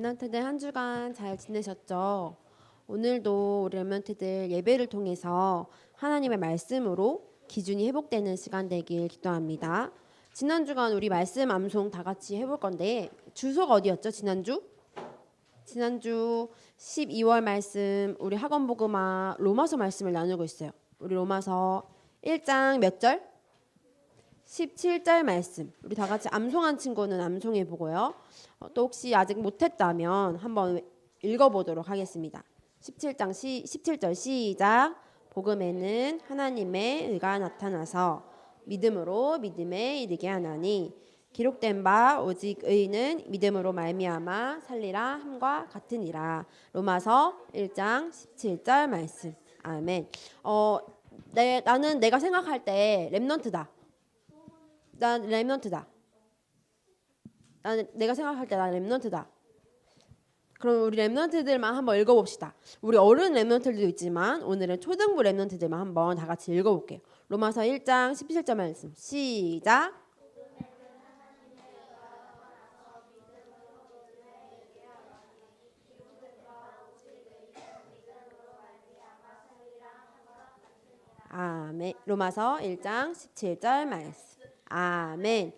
랩런트들 한 주간 잘 지내셨죠? 오늘도 우리 랩런트들 예배를 통해서 하나님의 말씀으로 기준이 회복되는 시간 되길 기도합니다. 지난 주간 우리 말씀 암송 다 같이 해볼 건데 주소가 어디였죠? 지난주 12월 말씀 우리 학원 복음화 로마서 말씀을 나누고 있어요. 우리 로마서 1장 몇 절? 17절 말씀. 우리 다 같이 암송한 친구는 암송해 보고요. 또 혹시 아직 못했다면 한번 읽어보도록 하겠습니다. 17절 시작. 복음에는 하나님의 의가 나타나서 믿음으로 믿음에 이르게 하나니 기록된 바 오직 의는 믿음으로 말미암아 살리라 함과 같으니라. 로마서 1장 17절 말씀. 아멘. 나는 내가 생각할 때 랩넌트다. 난 랩넌트다. 내가 생각할 때 난 랩넌트다. 그럼 우리 랩넌트들만 한번 읽어봅시다. 우리 어른 랩넌트들도 있지만 오늘은 초등부 랩넌트들만 한번 다 같이 읽어볼게요. 로마서 1장 17절 말씀 시작. 아멘. 로마서 1장 17절 말씀. 아멘.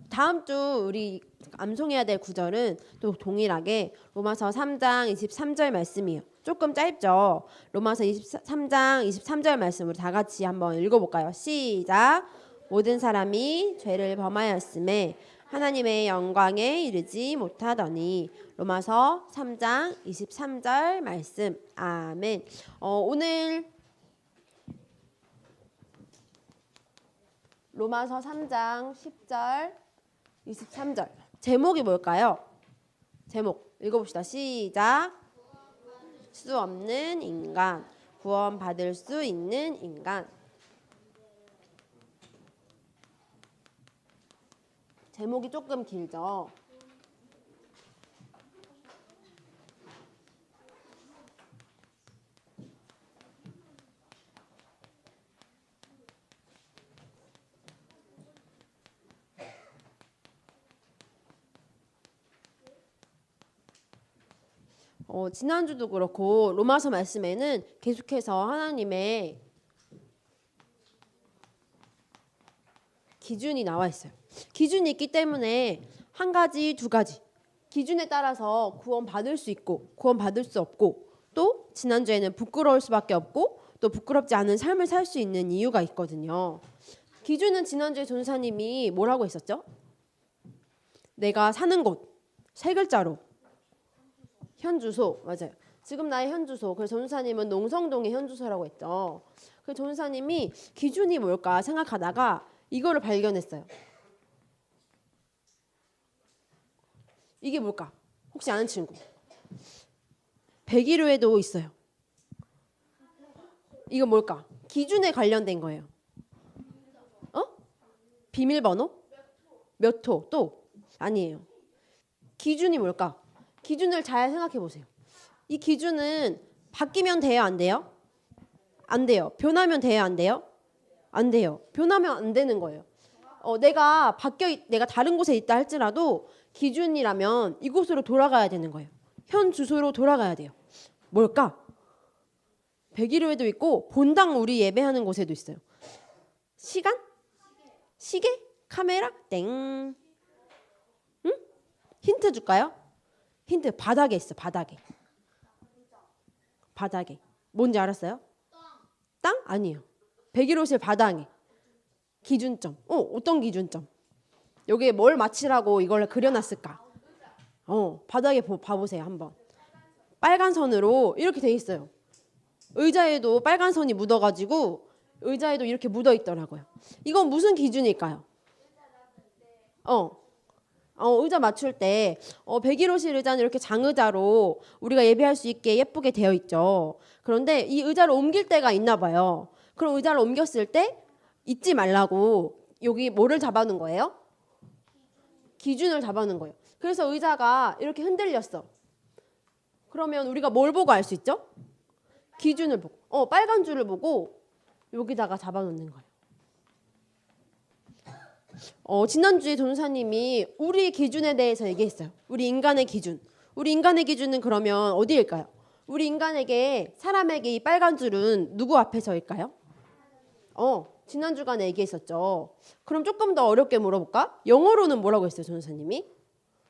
다음 주 우리 암송해야 될 구절은 또 동일하게 로마서 3장 23절 말씀이에요. 조금 짧죠? 로마서 3장 23절 말씀 우리 다 같이 한번 읽어볼까요? 시작. 모든 사람이 죄를 범하였음에 하나님의 영광에 이르지 못하더니. 로마서 3장 23절 말씀. 아멘. 오늘 로마서 3장 10절 23절 제목이 뭘까요? 제목 읽어봅시다. 시작. 수 없는 인간, 구원받을 수 있는 인간. 제목이 조금 길죠? 지난주도 그렇고 로마서 말씀에는 계속해서 하나님의 기준이 나와 있어요. 기준이 있기 때문에 한 가지, 두 가지 기준에 따라서 구원받을 수 있고 구원받을 수 없고 또 지난주에는 부끄러울 수밖에 없고 또 부끄럽지 않은 삶을 살 수 있는 이유가 있거든요. 기준은 지난주에 전사님이 뭐라고 했었죠? 내가 사는 곳 세 글자로 현주소. 맞아요. 지금 나의 현주소. 그래서 전사님은 농성동의 현주소라고 했죠. 그래서 전사님이 기준이 뭘까 생각하다가 이거를 발견했어요. 이게 뭘까? 혹시 아는 친구? 백일효에도 있어요. 이거 뭘까? 기준에 관련된 거예요. 비밀번호? 몇 호? 또? 아니에요. 기준이 뭘까? 기준을 잘 생각해 보세요. 이 기준은 바뀌면 돼요, 안 돼요? 안 돼요. 변하면 돼요, 안 돼요? 안 돼요. 변하면 안 되는 거예요. 내가 다른 곳에 있다 할지라도 기준이라면 이곳으로 돌아가야 되는 거예요. 현 주소로 돌아가야 돼요. 뭘까? 백일효에도 있고 본당 우리 예배하는 곳에도 있어요. 시간? 시계? 카메라? 땡. 응? 힌트 줄까요? 힌트 바닥에 있어. 바닥에. 뭔지 알았어요? 땅? 아니에요. 백일호실 바닥에. 기준점. 어떤 기준점? 여기에 뭘 맞히라고 이걸 그려놨을까? 바닥에 봐보세요 한번. 빨간 선으로 이렇게 돼 있어요. 의자에도 빨간 선이 묻어가지고 의자에도 이렇게 묻어 있더라고요. 이건 무슨 기준일까요? 의자 맞출 때 백일호실 의자는 이렇게 장의자로 우리가 예배할 수 있게 예쁘게 되어 있죠. 그런데 이 의자를 옮길 때가 있나 봐요. 그럼 의자를 옮겼을 때 잊지 말라고 여기 뭐를 잡아놓은 거예요? 기준을 잡아놓은 거예요. 그래서 의자가 이렇게 흔들렸어. 그러면 우리가 뭘 보고 알 수 있죠? 기준을 보고 빨간 줄을 보고 여기다가 잡아놓는 거예요. 지난주에 전사님이 우리 기준에 대해서 얘기했어요. 우리 인간의 기준. 우리 인간의 기준은 그러면 어디일까요? 우리 인간에게 사람에게 이 빨간 줄은 누구 앞에서일까요? 지난 주간에 얘기했었죠. 그럼 조금 더 어렵게 물어볼까? 영어로는 뭐라고 했어요, 전도사님이?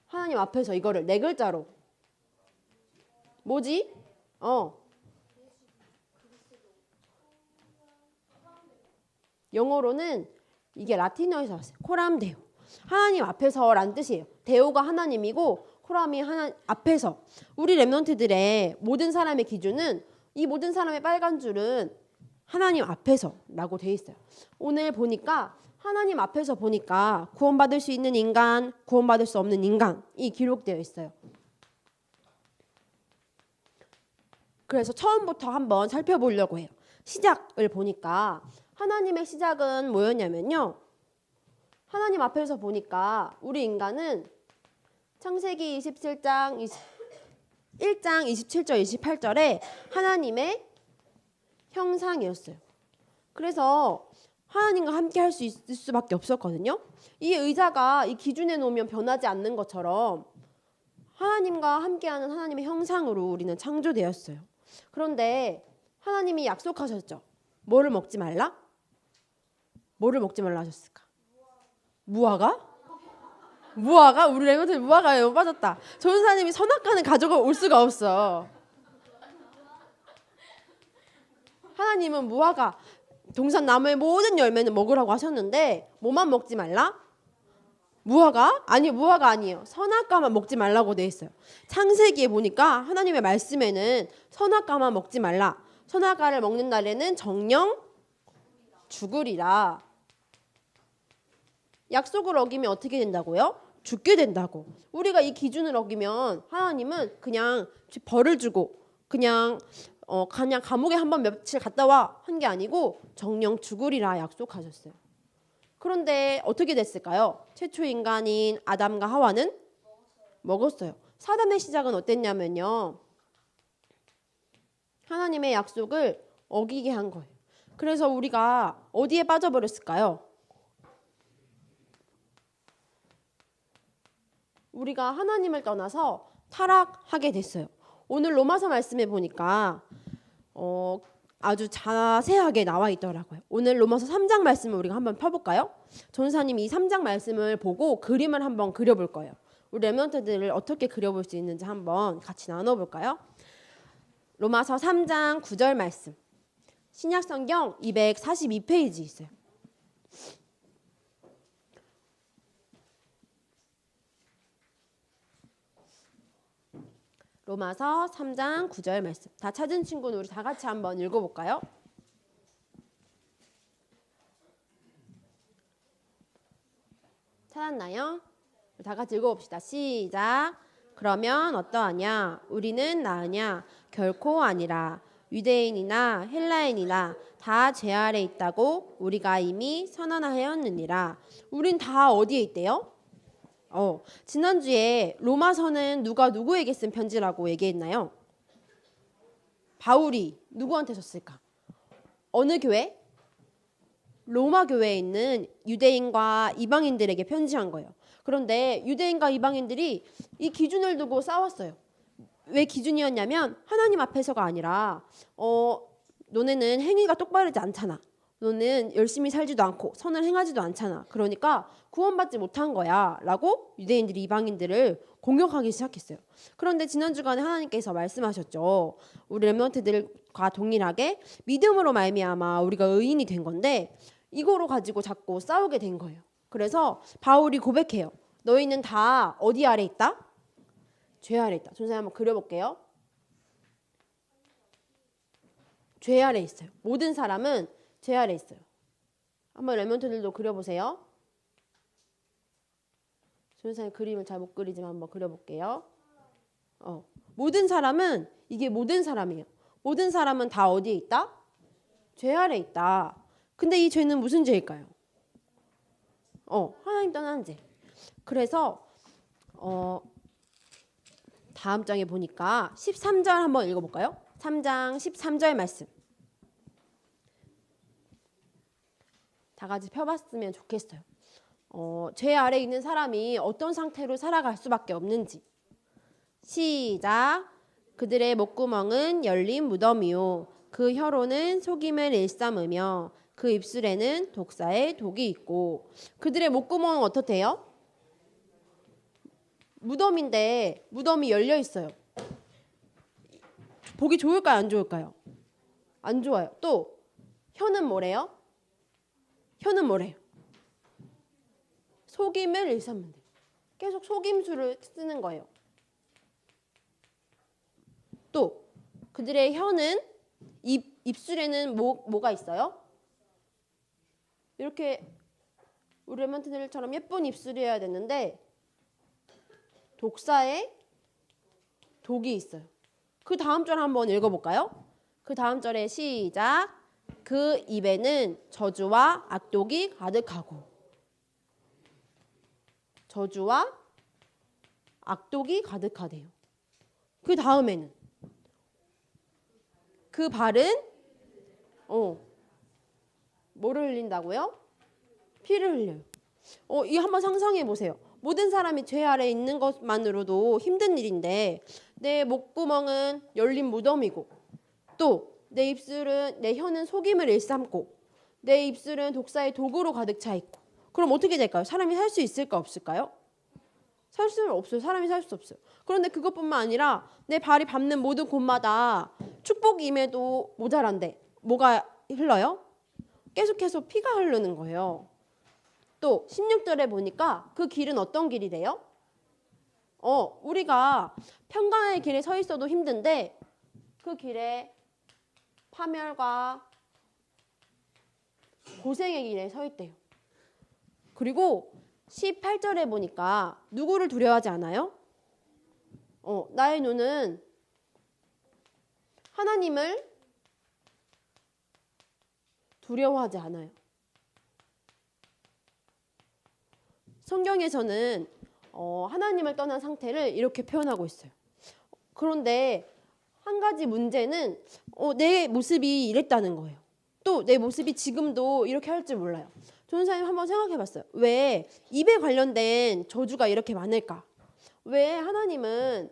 하나님 앞에서 이거를 네 글자로. 뭐지? 영어로는 이게 라틴어에서 왔어요. 코람 데오. 하나님 앞에서라는 뜻이에요. 데오가 하나님이고 코람이 하나님 앞에서. 우리 렘넌트들의 모든 사람의 기준은 이 모든 사람의 빨간 줄은 하나님 앞에서라고 돼 있어요. 오늘 보니까 하나님 앞에서 보니까 구원받을 수 있는 인간, 구원받을 수 없는 인간이 기록되어 있어요. 그래서 처음부터 한번 살펴보려고 해요. 시작을 보니까 하나님의 시작은 뭐였냐면요. 하나님 앞에서 보니까 우리 인간은 창세기 27장 1장 27절 28절에 하나님의 형상이었어요. 그래서 하나님과 함께 할 수 있을 수밖에 없었거든요. 이 의자가 이 기준에 놓으면 변하지 않는 것처럼 하나님과 함께하는 하나님의 형상으로 우리는 창조되었어요. 그런데 하나님이 약속하셨죠. 뭐를 먹지 말라? 뭐를 먹지 말라 하셨을까? 무화과? 무화과? 우리 렘넌트 무화과에 못 빠졌다. 전사님이 선악과는 가져가 올 수가 없어. 하나님은 무화과, 동산 나무의 모든 열매는 먹으라고 하셨는데 뭐만 먹지 말라? 무화과? 아니, 무화과 아니에요. 선악과만 먹지 말라고 돼 있어요. 창세기에 보니까 하나님의 말씀에는 선악과만 먹지 말라. 선악과를 먹는 날에는 정령 죽으리라. 약속을 어기면 어떻게 된다고요? 죽게 된다고. 우리가 이 기준을 어기면 하나님은 그냥 벌을 주고 그냥 감옥에 한번 며칠 갔다 와 한 게 아니고 정령 죽으리라 약속하셨어요. 그런데 어떻게 됐을까요? 최초 인간인 아담과 하와는 먹었어요. 사단의 시작은 어땠냐면요. 하나님의 약속을 어기게 한 거예요. 그래서 우리가 어디에 빠져버렸을까요? 우리가 하나님을 떠나서 타락하게 됐어요. 오늘 로마서 말씀에 보니까 아주 자세하게 나와 있더라고요. 오늘 로마서 3장 말씀을 우리가 한번 펴볼까요? 전사님이 이 3장 말씀을 보고 그림을 한번 그려볼 거예요. 우리 렘넌트들을 어떻게 그려볼 수 있는지 한번 같이 나눠볼까요? 로마서 3장 9절 말씀. 신약성경 242페이지 있어요. 로마서 3장 9절 말씀. 다 찾은 친구는 우리 다 같이 한번 읽어볼까요? 찾았나요? 다 같이 읽어봅시다. 시작. 그러면 어떠하냐? 우리는 나으냐? 결코 아니라. 유대인이나 헬라인이나 다 죄 아래 있다고 우리가 이미 선언하였느니라. 우린 다 어디에 있대요? 지난주에 로마서는 누가 누구에게 쓴 편지라고 얘기했나요? 바울이 누구한테 썼을까? 어느 교회? 로마 교회에 있는 유대인과 이방인들에게 편지한 거예요. 그런데 유대인과 이방인들이 이 기준을 두고 싸웠어요. 왜 기준이었냐면 하나님 앞에서가 아니라 너네는 행위가 똑바르지 않잖아. 너는 열심히 살지도 않고 선을 행하지도 않잖아. 그러니까 구원받지 못한 거야 라고 유대인들이 이방인들을 공격하기 시작했어요. 그런데 지난 주간에 하나님께서 말씀하셨죠. 우리 렘넌트들과 동일하게 믿음으로 말미암아 우리가 의인이 된 건데 이거로 가지고 자꾸 싸우게 된 거예요. 그래서 바울이 고백해요. 너희는 다 어디 아래 있다? 죄 아래 있다. 선생님 한번 그려볼게요. 죄 아래 있어요. 모든 사람은 죄 아래 있어요. 한번 렘넌트들도 그려보세요. 선생님 그림을 잘 못 그리지만 한번 그려볼게요. 모든 사람은 이게 모든 사람이에요. 모든 사람은 다 어디에 있다? 죄 아래 있다. 근데 이 죄는 무슨 죄일까요? 하나님 떠난 죄. 그래서 다음 장에 보니까 13절 한번 읽어볼까요? 3장 13절 말씀. 다 같이 펴봤으면 좋겠어요. 죄 아래 있는 사람이 어떤 상태로 살아갈 수밖에 없는지. 시작. 그들의 목구멍은 열린 무덤이요. 그 혀로는 속임을 일삼으며 그 입술에는 독사의 독이 있고. 그들의 목구멍은 어떻대요? 무덤인데 무덤이 열려 있어요. 보기 좋을까요? 안 좋을까요? 안 좋아요. 또 혀는 뭐래요? 혀는 뭐래요? 속임을 일삼는데 계속 속임수를 쓰는 거예요. 또 그들의 혀는 입술에는 뭐가 있어요? 이렇게 우리 랩런트들처럼 예쁜 입술이어야 되는데 독사의 독이 있어요. 그 다음 절 한번 읽어볼까요? 그 다음 절에 시작. 그 입에는 저주와 악독이 가득하고. 저주와 악독이 가득하대요. 그 다음에는 그 발은 뭐를 흘린다고요? 피를 흘려요. 이 한번 상상해 보세요. 모든 사람이 죄 아래 있는 것만으로도 힘든 일인데 내 목구멍은 열린 무덤이고 또 내 혀는 속임을 일삼고 내 입술은 독사의 독으로 가득 차 있고 그럼 어떻게 될까요? 사람이 살 수 있을까 없을까요? 살 수는 없어요. 사람이 살 수 없어요. 그런데 그것뿐만 아니라 내 발이 밟는 모든 곳마다 축복이 임해도 모자란데 뭐가 흘러요? 계속해서 피가 흐르는 거예요. 또 16절에 보니까 그 길은 어떤 길이래요? 우리가 평강의 길에 서 있어도 힘든데 그 길에 파멸과 고생의 길에 서 있대요. 그리고 18절에 보니까 누구를 두려워하지 않아요? 나의 눈은 하나님을 두려워하지 않아요. 성경에서는 하나님을 떠난 상태를 이렇게 표현하고 있어요. 그런데 한 가지 문제는 내 모습이 이랬다는 거예요. 또 내 모습이 지금도 이렇게 할 줄 몰라요. 전사님 한번 생각해 봤어요. 왜 입에 관련된 저주가 이렇게 많을까? 왜 하나님은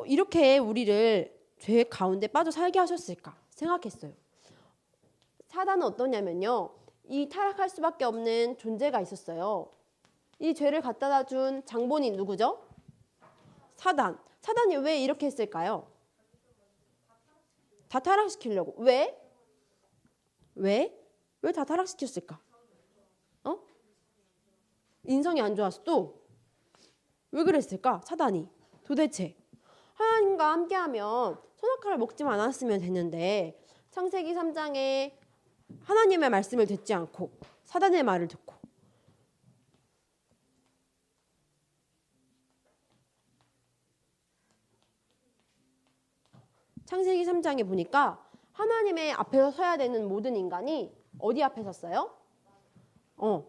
이렇게 우리를 죄 가운데 빠져 살게 하셨을까? 생각했어요. 사단은 어떠냐면요. 이 타락할 수밖에 없는 존재가 있었어요. 이 죄를 갖다 준 장본인 누구죠? 사단. 사단이 왜 이렇게 했을까요? 다 타락시키려고. 왜? 왜 다 타락시켰을까? 인성이 안 좋아서 또 왜 그랬을까? 사단이. 도대체 하나님과 함께하면 선악과를 먹지만 않았으면 됐는데 창세기 3장에 하나님의 말씀을 듣지 않고 사단의 말을 듣고 창세기 3장에 보니까 하나님의 앞에서 서야 되는 모든 인간이 어디 앞에 섰어요?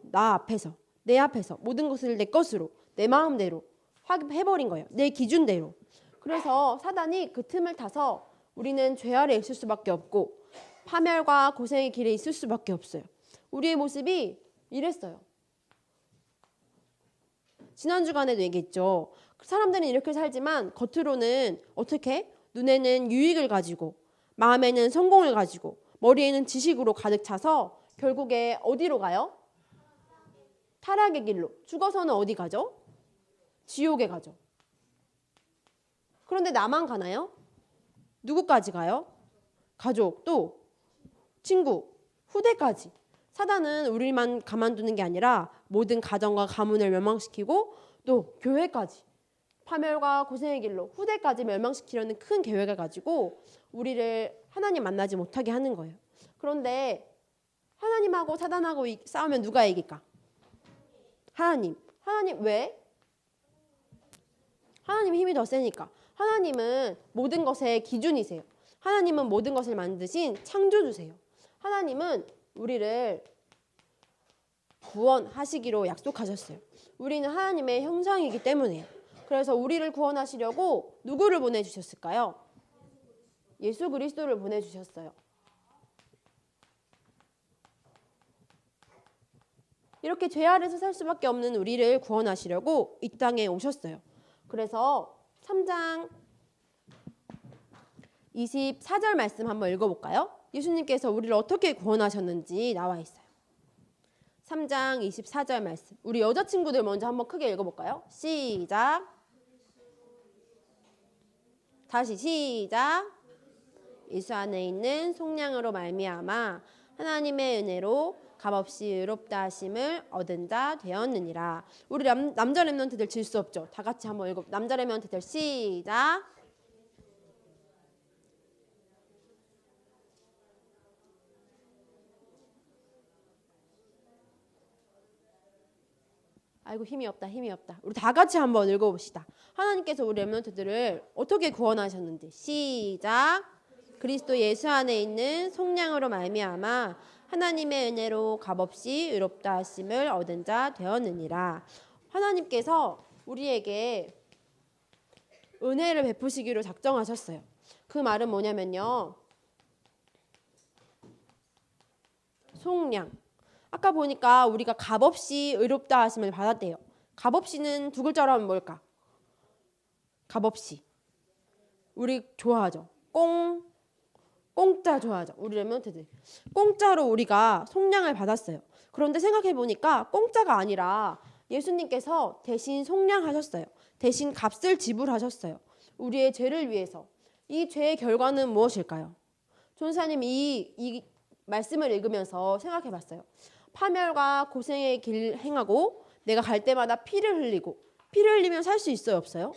나 앞에서, 내 앞에서 모든 것을 내 것으로, 내 마음대로 해버린 거예요. 내 기준대로. 그래서 사단이 그 틈을 타서 우리는 죄 아래 있을 수밖에 없고 파멸과 고생의 길에 있을 수밖에 없어요. 우리의 모습이 이랬어요. 지난 주간에도 얘기했죠. 사람들은 이렇게 살지만 겉으로는 어떻게? 눈에는 유익을 가지고 마음에는 성공을 가지고 머리에는 지식으로 가득 차서 결국에 어디로 가요? 타락의 길로. 죽어서는 어디 가죠? 지옥에 가죠. 그런데 나만 가나요? 누구까지 가요? 가족, 또 친구, 후대까지. 사단은 우리만 가만두는 게 아니라 모든 가정과 가문을 멸망시키고 또 교회까지 파멸과 고생의 길로 후대까지 멸망시키려는 큰 계획을 가지고 우리를 하나님 만나지 못하게 하는 거예요. 그런데 하나님하고 사단하고 싸우면 누가 이길까? 하나님. 하나님 왜? 하나님 힘이 더 세니까. 하나님은 모든 것의 기준이세요. 하나님은 모든 것을 만드신 창조주세요. 하나님은 우리를 구원하시기로 약속하셨어요. 우리는 하나님의 형상이기 때문에요. 그래서 우리를 구원하시려고 누구를 보내주셨을까요? 예수 그리스도를 보내주셨어요. 이렇게 죄 아래서 살 수밖에 없는 우리를 구원하시려고 이 땅에 오셨어요. 그래서 3장 24절 말씀 한번 읽어볼까요? 예수님께서 우리를 어떻게 구원하셨는지 나와 있어요. 3장 24절 말씀. 우리 여자친구들 먼저 한번 크게 읽어볼까요? 시작. 다시 시작. 예수 안에 있는 속량으로 말미암아 하나님의 은혜로 값없이 의롭다 하심을 얻은 자 되었느니라. 우리 남자 랩런트들 질 수 없죠. 다 같이 한번 읽어. 남자 랩런트들 시작. 아이고 힘이 없다. 우리 다 같이 한번 읽어봅시다. 하나님께서 우리 렘넌트들을 어떻게 구원하셨는지 시작. 그리스도 예수 안에 있는 속량으로 말미암아 하나님의 은혜로 값없이 의롭다 하심을 얻은 자 되었느니라. 하나님께서 우리에게 은혜를 베푸시기로 작정하셨어요. 그 말은 뭐냐면요. 속량. 아까 보니까 우리가 값없이 의롭다 하심을 받았대요. 값없이는 두 글자로 하면 뭘까? 값없이. 우리 좋아하죠. 공짜 좋아하죠. 우리 렘넌트들. 공짜로 우리가 속량을 받았어요. 그런데 생각해 보니까 공짜가 아니라 예수님께서 대신 속량하셨어요. 대신 값을 지불하셨어요. 우리의 죄를 위해서. 이 죄의 결과는 무엇일까요? 전사님 이 말씀을 읽으면서 생각해 봤어요. 파멸과 고생의 길 행하고 내가 갈 때마다 피를 흘리면 살 수 있어요? 없어요?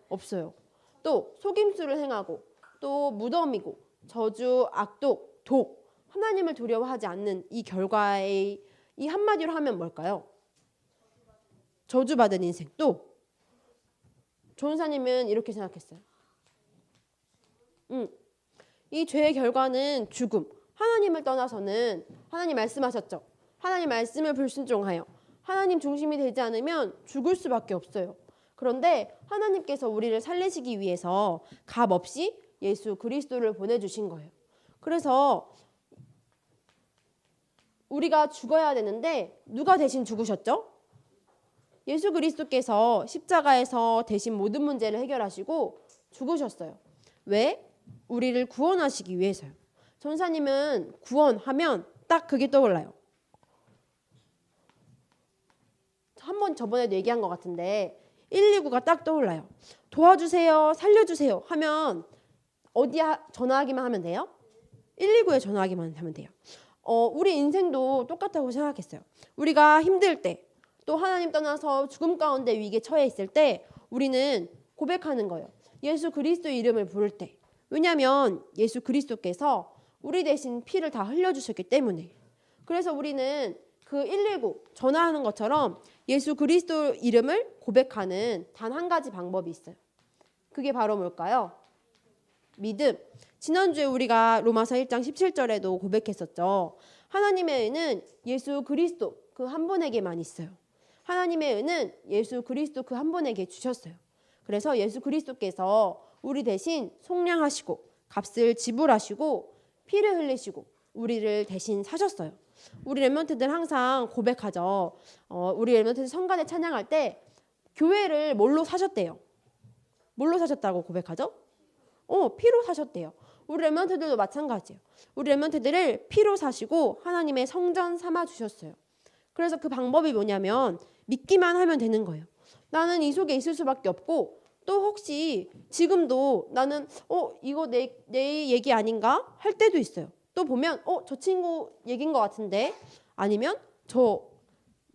없어요. 또 속임수를 행하고 또 무덤이고 저주, 악독, 독 하나님을 두려워하지 않는 이 결과의 이 한마디로 하면 뭘까요? 저주받은 인생. 또 조은사님은 이렇게 생각했어요. 이 죄의 결과는 죽음. 하나님을 떠나서는 하나님 말씀하셨죠. 하나님 말씀을 불순종하여 하나님 중심이 되지 않으면 죽을 수밖에 없어요. 그런데 하나님께서 우리를 살리시기 위해서 값없이 예수 그리스도를 보내주신 거예요. 그래서 우리가 죽어야 되는데 누가 대신 죽으셨죠? 예수 그리스도께서 십자가에서 대신 모든 문제를 해결하시고 죽으셨어요. 왜? 우리를 구원하시기 위해서요. 전사님은 구원하면 딱 그게 떠올라요. 한번 저번에도 얘기한 것 같은데 119가 딱 떠올라요. 도와주세요, 살려주세요 하면 어디에 전화하기만 하면 돼요? 119에 전화하기만 하면 돼요. 우리 인생도 똑같다고 생각했어요. 우리가 힘들 때, 또 하나님 떠나서 죽음 가운데 위기에 처해 있을 때 우리는 고백하는 거예요. 예수 그리스도 이름을 부를 때. 왜냐하면 예수 그리스도께서 우리 대신 피를 다 흘려주셨기 때문에. 그래서 우리는 그 119 전화하는 것처럼 예수 그리스도 이름을 고백하는 단 한 가지 방법이 있어요. 그게 바로 뭘까요? 믿음. 지난주에 우리가 로마서 1장 17절에도 고백했었죠. 하나님의 은은 예수 그리스도 그 한 분에게만 있어요. 하나님의 은은 예수 그리스도 그 한 분에게 주셨어요. 그래서 예수 그리스도께서 우리 대신 속량하시고 값을 지불하시고 피를 흘리시고 우리를 대신 사셨어요. 우리 렘넌트들 항상 고백하죠. 우리 렘넌트들 성간에 찬양할 때 교회를 뭘로 사셨대요? 뭘로 사셨다고 고백하죠? 피로 사셨대요. 우리 렘넌트들도 마찬가지예요. 우리 렘넌트들을 피로 사시고 하나님의 성전 삼아 주셨어요. 그래서 그 방법이 뭐냐면 믿기만 하면 되는 거예요. 나는 이 속에 있을 수밖에 없고 또 혹시 지금도 나는 이거 내 얘기 아닌가 할 때도 있어요. 또 보면 저 친구 얘기인 것 같은데 아니면 저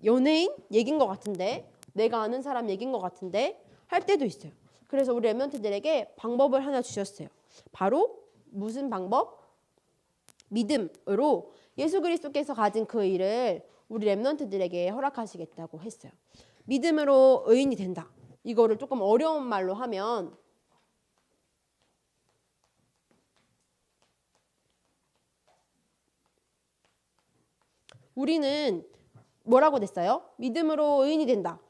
연예인 얘기인 것 같은데 내가 아는 사람 얘기인 것 같은데 할 때도 있어요. 그래서 우리 렘넌트들에게 방법을 하나 주셨어요. 바로 무슨 방법? 믿음으로 예수 그리스도께서 가진 그 일을 우리 렘넌트들에게 허락하시겠다고 했어요. 믿음으로 의인이 된다. 이거를 조금 어려운 말로 하면 우리는 뭐라고 됐어요? 믿음으로 의인이 된다.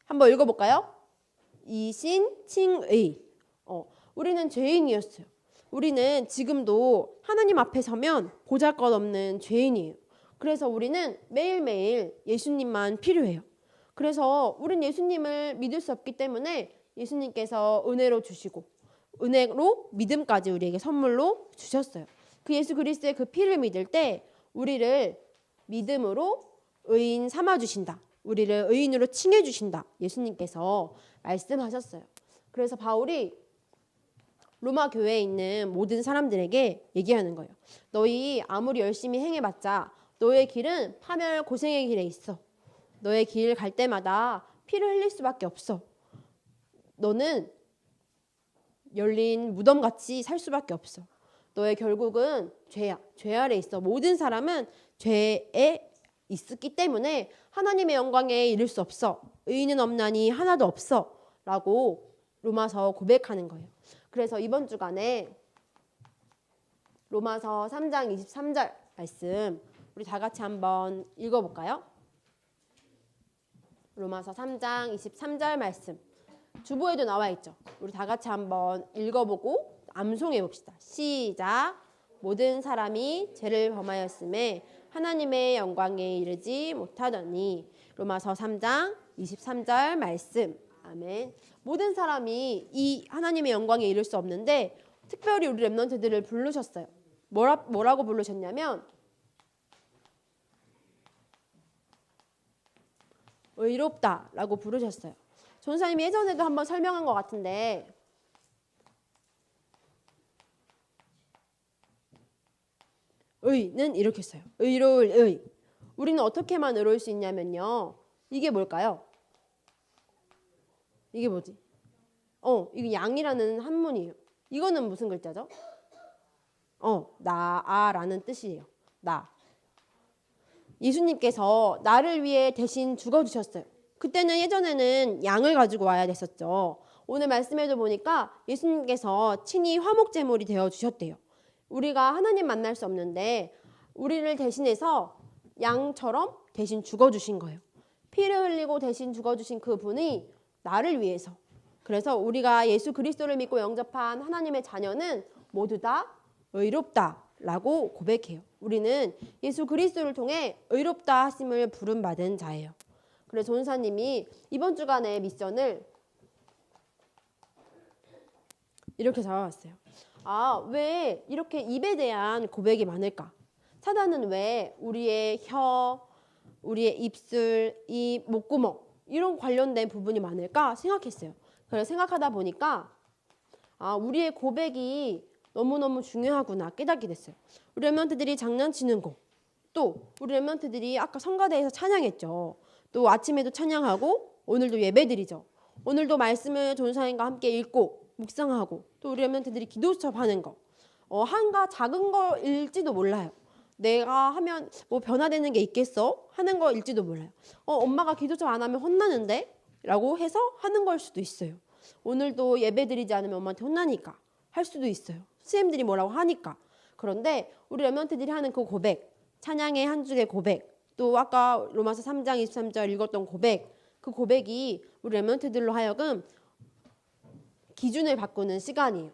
한번 읽어볼까요? 이신칭의. 우리는 죄인이었어요. 우리는 지금도 하나님 앞에 서면 보잘것없는 죄인이에요. 그래서 우리는 매일매일 예수님만 필요해요. 그래서 우린 예수님을 믿을 수 없기 때문에 예수님께서 은혜로 주시고 은혜로 믿음까지 우리에게 선물로 주셨어요. 그 예수 그리스도의 그 피를 믿을 때 우리를 믿음으로 의인 삼아 주신다. 우리를 의인으로 칭해 주신다. 예수님께서 말씀하셨어요. 그래서 바울이 로마 교회에 있는 모든 사람들에게 얘기하는 거예요. 너희 아무리 열심히 행해봤자 너의 길은 파멸 고생의 길에 있어. 너의 길 갈 때마다 피를 흘릴 수밖에 없어. 너는 열린 무덤같이 살 수밖에 없어. 너의 결국은 죄야. 죄 아래 있어. 모든 사람은 죄에 있었기 때문에 하나님의 영광에 이를 수 없어. 의인은 없나니 하나도 없어. 라고 로마서 고백하는 거예요. 그래서 이번 주간에 로마서 3장 23절 말씀 우리 다 같이 한번 읽어볼까요? 로마서 3장 23절 말씀 주보에도 나와 있죠. 우리 다 같이 한번 읽어보고 암송해 봅시다. 시작. 모든 사람이 죄를 범하였음에 하나님의 영광에 이르지 못하더니. 로마서 3장 23절 말씀. 아멘. 모든 사람이 이 하나님의 영광에 이를 수 없는데 특별히 우리 렘넌트들을 부르셨어요. 뭐라고 부르셨냐면 의롭다라고 부르셨어요. 전사님이 예전에도 한번 설명한 것 같은데 의는 이렇게 써요. 의로울 의. 우리는 어떻게만 의로울 수 있냐면요. 이게 뭘까요? 이게 뭐지? 이게 양이라는 한문이에요. 이거는 무슨 글자죠? 나아라는 뜻이에요. 나. 예수님께서 나를 위해 대신 죽어주셨어요. 그때는 예전에는 양을 가지고 와야 됐었죠. 오늘 말씀에도 보니까 예수님께서 친히 화목제물이 되어주셨대요. 우리가 하나님 만날 수 없는데 우리를 대신해서 양처럼 대신 죽어주신 거예요. 피를 흘리고 대신 죽어주신 그 분이 나를 위해서. 그래서 우리가 예수 그리스도를 믿고 영접한 하나님의 자녀는 모두 다 의롭다라고 고백해요. 우리는 예수 그리스도를 통해 의롭다 하심을 부름받은 자예요. 그래서 전사님이 이번 주간의 미션을 이렇게 잡아봤어요. 왜 이렇게 입에 대한 고백이 많을까? 사단은 왜 우리의 혀, 우리의 입술, 이 목구멍 이런 관련된 부분이 많을까 생각했어요. 그래서 생각하다 보니까 우리의 고백이 너무너무 중요하구나 깨닫게 됐어요. 우리 렘넌트들이 장난치는 곡, 또 우리 렘넌트들이 아까 성가대에서 찬양했죠. 또 아침에도 찬양하고 오늘도 예배드리죠. 오늘도 말씀을 전사님과 함께 읽고 묵상하고 또 우리 렘넌트들이 기도 수첩하는 거 한가 작은 거일지도 몰라요. 내가 하면 뭐 변화되는 게 있겠어? 하는 거일지도 몰라요. 엄마가 기도 수첩 안 하면 혼나는데? 라고 해서 하는 걸 수도 있어요. 오늘도 예배드리지 않으면 엄마한테 혼나니까 할 수도 있어요. 선생님들이 뭐라고 하니까. 그런데 우리 렘넌트들이 하는 그 고백, 찬양의 한 줄의 고백, 또 아까 로마서 3장 23절 읽었던 고백, 그 고백이 우리 렘넌트들로 하여금 기준을 바꾸는 시간이에요.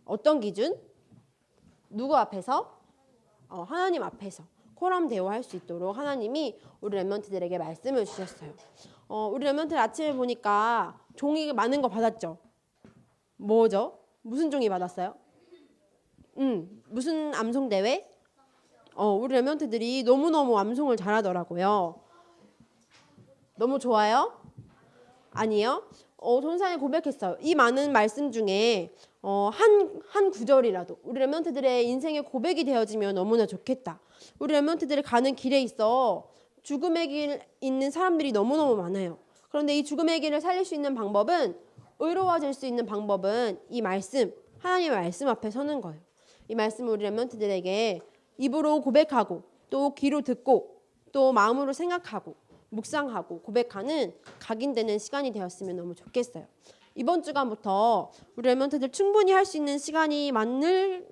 어떤 기준? 누구 앞에서? 하나님 앞에서 코람 대화할 수 있도록 하나님이 우리 렘넌트들에게 말씀을 주셨어요. 우리 렘넌트들 아침에 보니까 종이 많은 거 받았죠? 뭐죠? 무슨 종이 받았어요? 무슨 암송 대회? 우리 렘넌트들이 너무너무 암송을 잘하더라고요. 너무 좋아요? 아니요. 전사님 고백했어요. 이 많은 말씀 중에 한 구절이라도 우리 렘넌트들의 인생의 고백이 되어지면 너무나 좋겠다. 우리 렘넌트들이 가는 길에 있어 죽음의 길 있는 사람들이 너무너무 많아요. 그런데 이 죽음의 길을 살릴 수 있는 방법은 의로워질 수 있는 방법은 이 말씀, 하나님의 말씀 앞에 서는 거예요. 이 말씀을 우리 렘넌트들에게 입으로 고백하고 또 귀로 듣고 또 마음으로 생각하고 묵상하고 고백하는 각인되는 시간이 되었으면 너무 좋겠어요. 이번 주간부터 우리 렘넌트들 충분히 할 수 있는 시간이 많을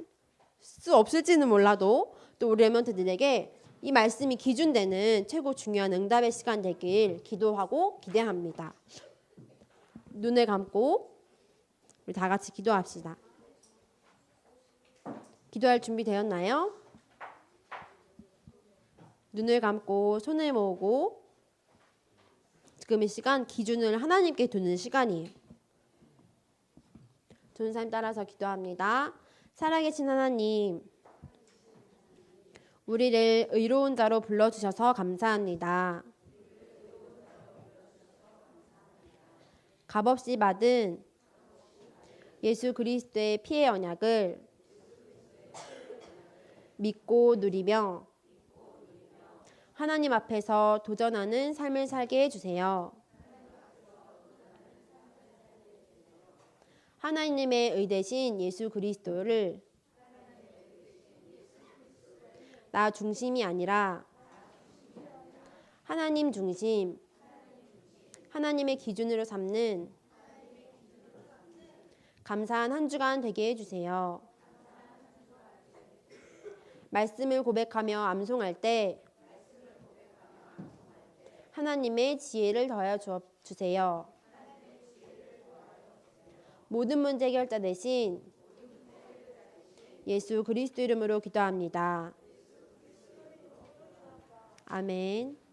수 없을지는 몰라도 또 우리 렘넌트들에게 이 말씀이 기준되는 최고 중요한 응답의 시간 되길 기도하고 기대합니다. 눈을 감고 우리 다 같이 기도합시다. 기도할 준비 되었나요? 눈을 감고 손을 모으고 지금 이 시간 기준을 하나님께 두는 시간이에요. 전사님 따라서 기도합니다. 살아계신 하나님, 우리를 의로운 자로 불러주셔서 감사합니다. 값없이 받은 예수 그리스도의 피의 언약을 믿고 누리며 하나님 앞에서 도전하는 삶을 살게 해주세요. 하나님의 의 대신 예수 그리스도를 나 중심이 아니라 하나님 중심, 하나님의 기준으로 삼는 감사한 한 주간 되게 해주세요. 말씀을 고백하며 암송할 때 하나님의 지혜를 더하여 주세요. 모든 문제 해결자 대신 예수 그리스도 이름으로 기도합니다. 아멘.